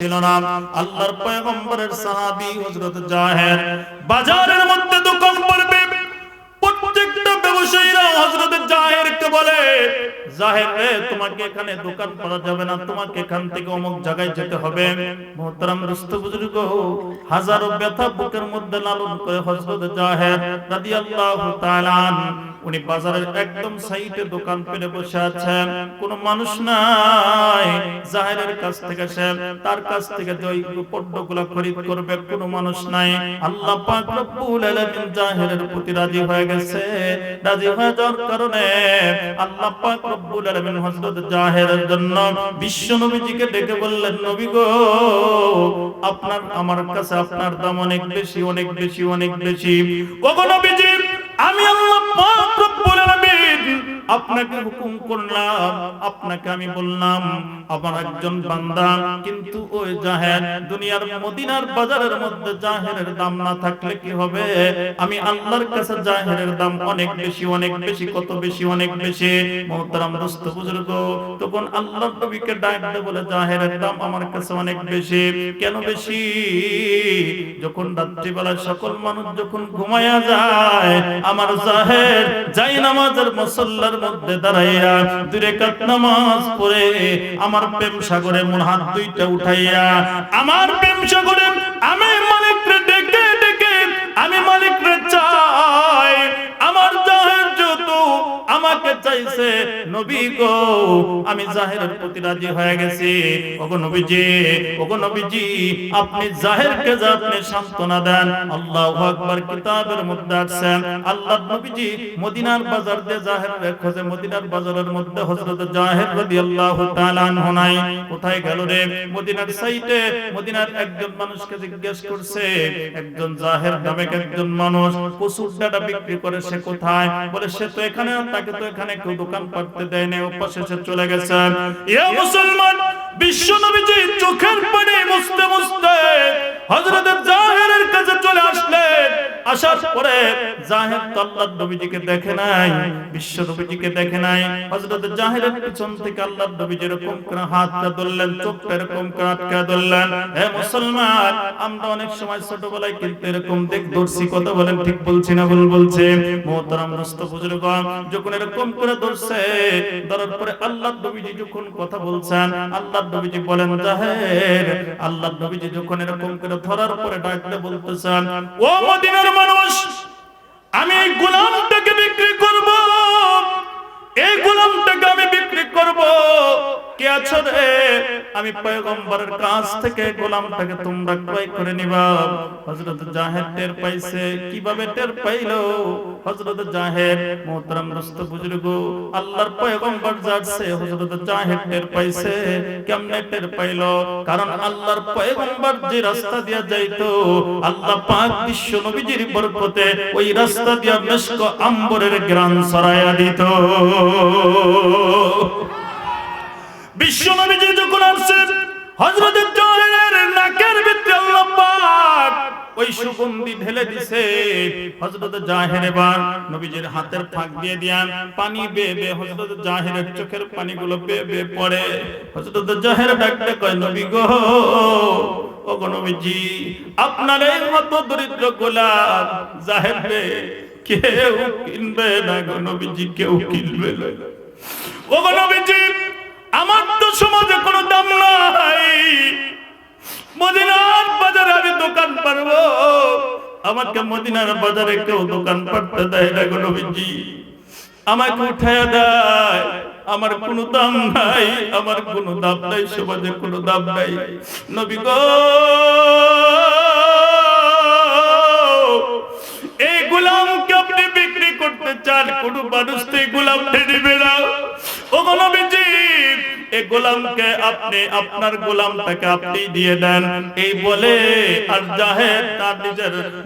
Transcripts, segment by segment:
ছিল না। আল্লাহর পয়গম্বরের সাহাবী হযরত জাহের বাজারের মধ্যে দোকান করবে, প্রত্যেকটা ব্যবসায়ীরা হযরত জাহেরকে বলে, জাহের রে, তোমাকে এখানে দোকান করা যাবে না, তোমাকে এখান থেকে অমুক জায়গায় যেতে হবে। মুহতারাম দোস্ত বুজুর্গ, হাজারো ব্যথা বুকের মধ্যে লালন করে হযরত জাহের রাদিয়াল্লাহু তাআলা উনি বাজারের একদম সাইডে দোকান পেলে বসে আছেন, কোনো মানুষ নাই। জাহেরের কাছ থেকে সে তার কাছ থেকে ওই পণ্যগুলো খরিদ করবে, কোনো মানুষ নাই। আল্লাহ পাক রব্বুল আলামিন জাহেরের প্রতি রাজি হয়ে গেছে। রাজি হয়ে যাওয়ার কারণে আল্লাহ পাক রব্বুল আলামিন হযরত জাহেরের জন্য বিশ্ব নবীজিকে ডেকে বললেন, নবী গো, আপনার আমার কাছে আপনার দাম অনেক বেশি, অনেক বেশি, অনেক বেশি। ওগো নবীজি, আমি আল্লাহ পাক রব্বুল আলামিন আপনাকে হুকুম করলাম, আপনাকে আমি বললাম আমার একজন বান্দা, কিন্তু ওই জাহের দুনিয়ার মদিনার বাজারের মধ্যে জাহেরের দাম না থাকলে কি হবে? আমি আল্লাহর কাছে জাহেরের দাম অনেক বেশি, অনেক বেশি। কত বেশি? অনেক বেশি। মুহতারাম দোস্ত বুজুর্গ, তখন আল্লাহর নবীকে ডাক দিয়ে বলে, জাহেরের দাম আমার কাছে অনেক বেশি। কেন বেশি? যখন রাত্রিবেলা সকল মানুষ যখন ঘুমায়া যায়, আমার জাহের যাই নামাজের মুসল্লার মধ্যে দাঁড়াইয়া দুই রাকাত নামাজ পড়ে আমার প্রেম সাগরে মন হাত দুইটা উঠাইয়া আমার প্রেম সাগরে আমি মালিকরে ডেকে ডেকে আমি মালিকরে চাই। আমার জাহের যত আমাকে চাইছে, নবী গো, আমি জাহেরের প্রতি রাজি হয়ে গেছি। ওগো নবীজি, ওগো নবীজি, আপনি জাহেরকে যা আপনি সান্ত্বনা দেন। আল্লাহু আকবার। কিতাবের মধ্যে আছে আল্লাহর নবীজি মদিনার বাজার দিয়ে জাহেরের খোঁজে, মদিনার বাজারের মধ্যে হযরত জাহের রাদিয়াল্লাহু তাআলা আনহু নাই। কোথায় গেল রে? মদিনার সাইডে মদিনার একজন মানুষকে জিজ্ঞেস করছে, একজন জাহের নামে একজন মানুষ কচুর ডাটা বিক্রি করে, সে কোথায়? বলে, সে তো এখানে, তাকে তো এখানে কেউ দোকান পাঠতে দেয় না, ও পাশে সে চলে গেছে। ইয়া মুসলমান, বিশ্ব নবীজি চোখের পানি মুছতে মুছতে হযরত জাহেরের কাছে চলে আসলেন। আসার পরে জাহের তো আল্লাহর নবীজিকে দেখে নাই, বিশ্ব নবীজিকে দেখে নাই। হযরত জাহেরের পিছন থেকে আল্লাহর নবীজি এরকম করে হাতটা ধরলেন, চোখটা এরকম করে আটকা ধরলেন। হে মুসলমান, আমরা অনেক সময় ছোটবেলায় কিন্তু এরকম ধরছি, কথা বলেন ঠিক বলছি না ভুল বলছে? মুহতারাম দোস্ত বুজুর্গ, যখন এরকম করে ধরছে, ধরার পরে আল্লাহর নবীজি যখন কথা বলছেন, আল্লাহর নবীজি বলেন, জাহের, আল্লাহর নবীজি যখন এরকম করে ধরার পরে ডাকতে বলতেছেন, ও মদিনার মানুষ, আমি এই গোলামটাকে বিক্রি করব, এই গোলামটাকে আমি বিক্রি করব। কে আছো রে? আমি পয়গম্বরের কাছ থেকে গোলামটাকে তোমরা ক্রয় করে নিবা। হযরত জাহের টের পাইছে। কিভাবে টের পাইলো হযরত জাহের? মুহতারাম দোস্ত বুজুর্গ, আল্লাহর পয়গম্বর যাচ্ছে, হযরত জাহের টের পাইছে। কেমনে টের পাইলো? কারণ আল্লাহর পয়গম্বর যে রাস্তা দিয়া যাইতো, আল্লাহ পাক বিশ্ব নবীজির বরকতে ওই রাস্তা দিয়া মিশক আম্বরের গ্রান ছড়ায়া দিত। বিশ্ব নবীজি যখন আসছে, হযরত জাহেরের নাকের ভিতরে আল্লাহ পাক ওই সুগন্ধি ঢেলে দিছে। হযরত জাহের এবার নবীজির হাতের ফাঁক দিয়ে দিয়ান পানি বেয়ে বেয়ে হযরত জাহেরের চোখের পানিগুলো বেয়ে বেয়ে পড়ে। হযরত জাহের ডাকতে কয়, নবী গো, ওগো নবীজি, আপনার এই মত দরিদ্র গোলাম জাহের রে কেউ কিনবে না গো নবীজি, কেউ কিনবে না। ওগো নবীজি, আমার তো সমাজে কোনো দাম নাই, মদিনার বাজারে আমি দোকান পারবো, আমাকে মদিনার বাজারে কেউ দোকান পাঠতে দেয় না গো নবীজি, আমাকে উঠায়া দেয়, আমার কোনো দাম নাই, আমার কোনো দাম নাই, সমাজে কোনো দাম নাই। নবী গো, এই গোলামকে আপনি বিক্রি করতে চান, কোন মানুষ তো এই গোলামটা নেবে না। ওগো নবীজি, এই গোলামকে আপনি, আপনার গোলামটাকে আপনি দিয়ে দেন। এই বলে আর জাহের তার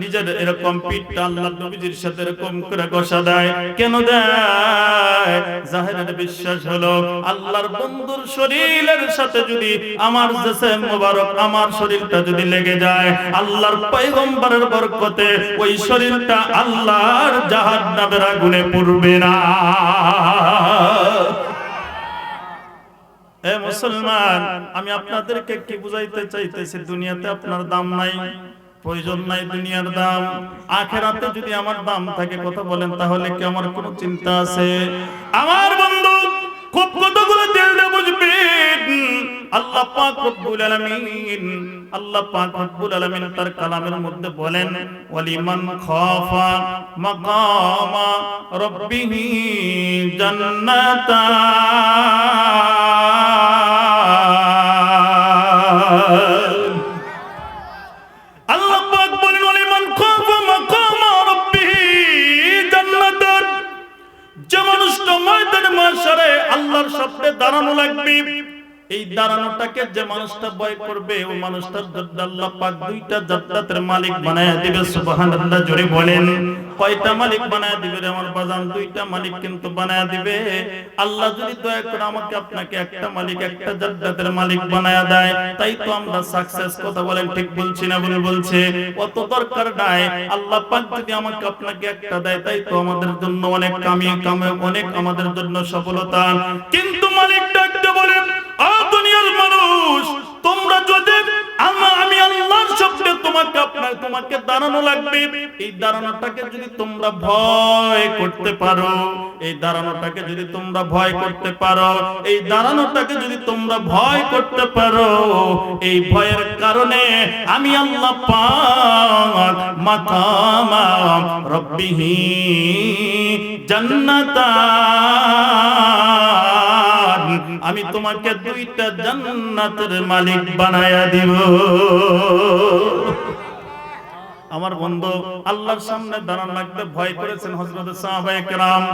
নিজের এরকম পিঠটা আল্লাহর নবীজির সাথে এরকম করে ঘষা দেয়। কেন দেয়? জাহেরের বিশ্বাস হলো, আল্লাহর বন্ধুর শরীরের সাথে যদি আমার জিসম মোবারক, আমার শরীরটা যদি লেগে যায়, আল্লাহর পয়গম্বরের বরকতে ওই শরীরটা আল্লাহর জাহান্নামের আগুনে পুড়বে না। এ মুসলমান, আমি আপনাদেরকে কি বুঝাইতে চাইতেছি, দুনিয়াতে আপনার দাম নাই, প্রয়োজন নাই দুনিয়ার দাম। আখিরাতে যদি আমার দাম থাকে, কথা বলেন, তাহলে কি আমার কোনো চিন্তা আছে? আমার বন্ধু খুব কতগুলো দিল দিয়ে বুঝবেন। আল্লাহ পাক রব্বুল আলামিন, আল্লাহ পাক রব্বুল আলামিন তার কালামের মধ্যে বলেন, ওয়ালিমান খাফা মাকামা রাব্বিহি জান্নাতান। আল্লাহ পাক বলেন, ওয়ালিমান খাফা মাকামা রাব্বিহি জান্নাতান। যে মানুষটা ময়দানে মাশারে আল্লাহর সামনে দাঁড়ানো লাগবে, এই দাঁড়ানোটাকে যে মানুষটা ভয় করবে, ওই মানুষটার জন্য আল্লাহ পাক দুইটা জান্নাতের মালিক বানায়া দিবে। সুবহানাল্লাহ, জোরে বলেন। কয়টা মালিক বানায়া দিবে রে আমার বাজান? দুইটা মালিক কিন্তু বানায়া দিবে। আল্লাহ যদি দয়া করে আমাকে আপনাকে একটা মালিক, একটা জান্নাতের মালিক বানায়া দেয়, তাই তো আমরা সাকসেস। কথা বলেন, ঠিক বলছি না ভুল বলছে? অত দরকার নাই। আল্লাহ পাক যদি আমাকে আপনাকে একটা দেয়, তাই তো আমাদের জন্য অনেক কামে অনেক আমাদের জন্য সফলতা। কিন্তু মালিকটা একটা বলে, দুনিয়ার মানুষ, তোমরা যদি আমি আল্লাহর সামনে তোমাকে দাঁড়ানো লাগবে, এই দাঁড়ানোটাকে যদি তোমরা ভয় করতে পারো, এই দাঁড়ানোটাকে যদি তোমরা ভয় করতে পারো, এই দাঁড়ানোটাকে যদি তোমরা ভয় করতে পারো, এই ভয়ের কারণে আমি আল্লাহ পাক মাকামা রাব্বিহি জান্নাতান, আমি তোমাকে দুইটা জান্নাতের মালিক বানায়া দিব। আমার বন্ধু, আল্লাহর সামনে দাঁড়ানো লাগবে, ভয় করেছেন হযরত সাহাবায়ে কেরাম।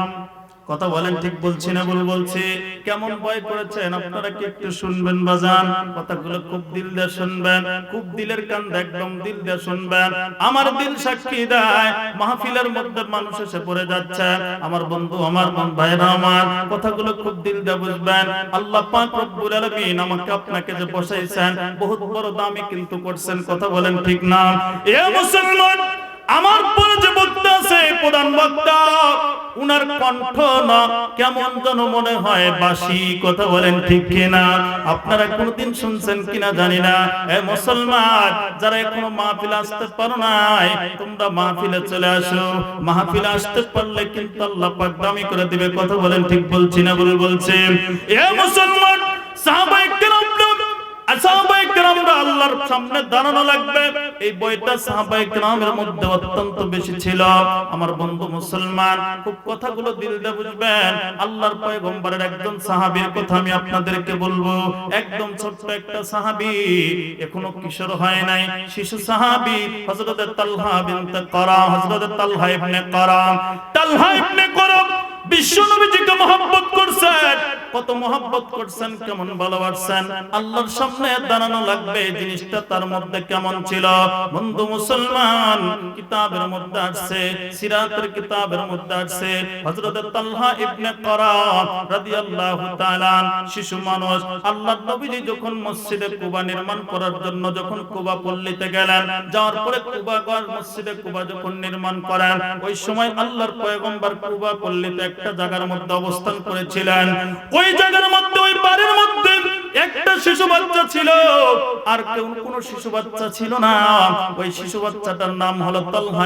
কথা বলেন, ঠিক বলছি না ভুল বলছি? কেমন ভয় করেছেন আপনারা কি একটু শুনবেন বাজান? কথাগুলো খুব দিল দিয়ে শুনবেন, খুব দিলের কান একদম দিল দিয়ে শুনবেন। আমার দিল সাক্ষী দেয়, মাহফিলের মধ্যে মানুষ এসে পড়ে যাচ্ছে। আমার বন্ধু, আমার মন ভাইরা আমার, কথাগুলো খুব দিল দিয়ে বুঝবেন। আল্লাহ পাক রব্বুল আলামিন আমাকে আপনাকে যে বসাইছেন, বহুত বড় দামি কিন্তু করছেন। কথা বলেন, ঠিক না? এ মুসলমান, আমার পরে যে বক্তা আছে, প্রধান বক্তা, উনার কণ্ঠ না কেমন যেন মনে হয় বাঁশি। কথা বলেন, ঠিক কিনা? আপনারা কোনদিন শুনছেন কিনা জানি না। এ মুসলমান, যারা এখনো মাহফিলে আসতে পারো নাই, তোমরা মাহফিলে চলে আসো। মাহফিলে আসতে পারলে কিন্তু আল্লাহ পাক দামি করে দিবে। কথা বলেন, ঠিক বলছি না ভুল বলছি? এ মুসলমান, সাহাবায়ে কেরামরা আল্লাহর সামনে দাঁড়ানো লাগবে, এই বইটা সাহাবায়ে কেরামের মধ্যে অত্যন্ত বেশি ছিল। আমার বন্ধু মুসলমান, খুব কথাগুলো দিল দিয়ে বুঝবেন। আল্লাহর পয়গম্বরের একজন সাহাবীর কথা আমি আপনাদেরকে বলবো। একদম ছোট্ট একটা সাহাবী, এখনো কিশোর হয় নাই, শিশু সাহাবী, হযরত তালহা বিনতে কারাম, হযরত তালহা ইবনে কারাম। তালহা ইবনে কারাম বিশ্ব নবীজিকে মহব্বত করছেন। কত মহব্বত করছেন, কেমন ভালোবাসছেন। আল্লাহর সামনে দাঁড়ানো লাগবে, জিনিসটা তার মধ্যে কেমন ছিল। বন্ধু মুসলমান, কিতাবের মধ্যে আসছে, সিরাতের কিতাবের মধ্যে আসছে, হযরত তালহা ইবনে কারাম রাদিয়াল্লাহু তাআলা, শিশু মানুষ, আল্লাহর নবীজি যখন মসজিদে কুবা নির্মাণ করার জন্য যখন কুবা পল্লীতে গেলেন, যাওয়ার পরে কুবা ঘর, মসজিদে কুবা যখন নির্মাণ করেন, ওই সময় আল্লাহর পয়গম্বর কুবা পল্লীতে একটা জায়গার মধ্যে অবস্থান করেছিলেন। ওই জায়গার মধ্যে, ওই বাড়ির মধ্যে একটা শিশু বাচ্চা ছিল, আর কোন শিশু বাচ্চা ছিল না। ওই শিশু বাচ্চাটার নাম হলো তালহা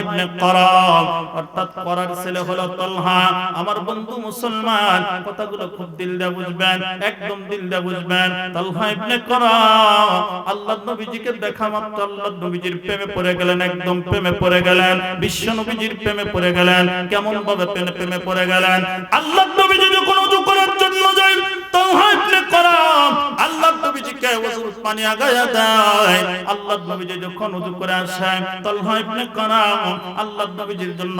ইবনে কারাম, অর্থাৎ করার ছেলে হলো তালহা। আমার বন্ধু মুসলমান, কথাগুলো খুব দিল দিয়ে বুঝবেন, একদম দিল দিয়ে বুঝবেন। তালহা ইবনে কারাম আল্লাহর নবীজিকে দেখা মাত্র আল্লাহর নবীজির প্রেমে পড়ে গেলেন, একদম প্রেমে পড়ে গেলেন, বিশ্ব নবীজির প্রেমে পড়ে গেলেন। কেমন ভাবে প্রেমে পড়ে গেলেন? আল্লাহর নবীজি যখন ওযু করার জন্য যায়, তালহা ইবনে কারাম আল্লাহর নবীজিকে ওযুর পানি আগায়া দেয়। আল্লাহর নবীজি যখন ওযু করে আসেন, তালহা ইবনে কারাম আল্লাহর নবীজির জন্য